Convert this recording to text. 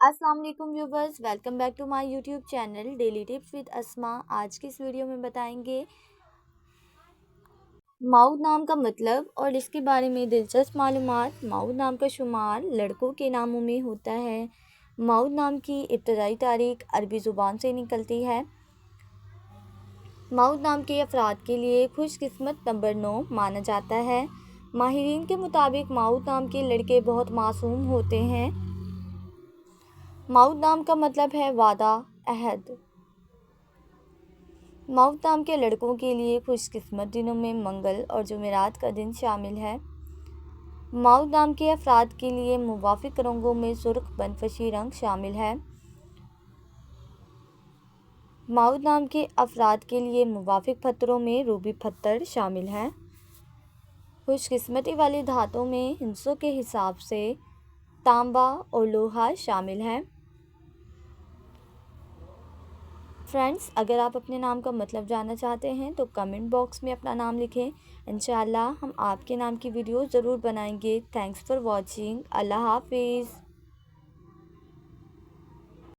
अस्सलाम वालेकुम viewers, welcome back to my YouTube channel daily tips with Asma. आज की इस वीडियो में बताएंगे माऊद नाम का मतलब और इसके बारे में दिलचस्प मालूमात। माऊद नाम का शुमार लड़कों के नामों में होता है। माऊद नाम की इब्तदाई तारीख अरबी ज़ुबान से निकलती है। माऊद नाम के अफराद के लिए खुशकिस्मत नंबर 9 माना जाता है। माहिरीन के मुताबिक माऊद नाम के लड़के बहुत मासूम होते हैं। माऊद नाम का मतलब है वादा, अहद। माऊद नाम के लड़कों के लिए खुशकिस्मत दिनों में मंगल और जुमेरात का दिन शामिल है। माऊद नाम के अफराद के लिए मुवाफिक रंगों में सुर्ख बनफशी रंग शामिल है। माऊद नाम के अफराद के लिए मुवाफिक पत्थरों में रूबी पत्थर शामिल है। खुशकिस्मती वाली धातों में हिस्सों के हिसाब से तांबा और लोहा शामिल है। फ्रेंड्स, अगर आप अपने नाम का मतलब जानना चाहते हैं तो कमेंट बॉक्स में अपना नाम लिखें। इंशाल्लाह हम आपके नाम की वीडियो ज़रूर बनाएंगे। Thanks for watching. अल्लाह हाफिज़।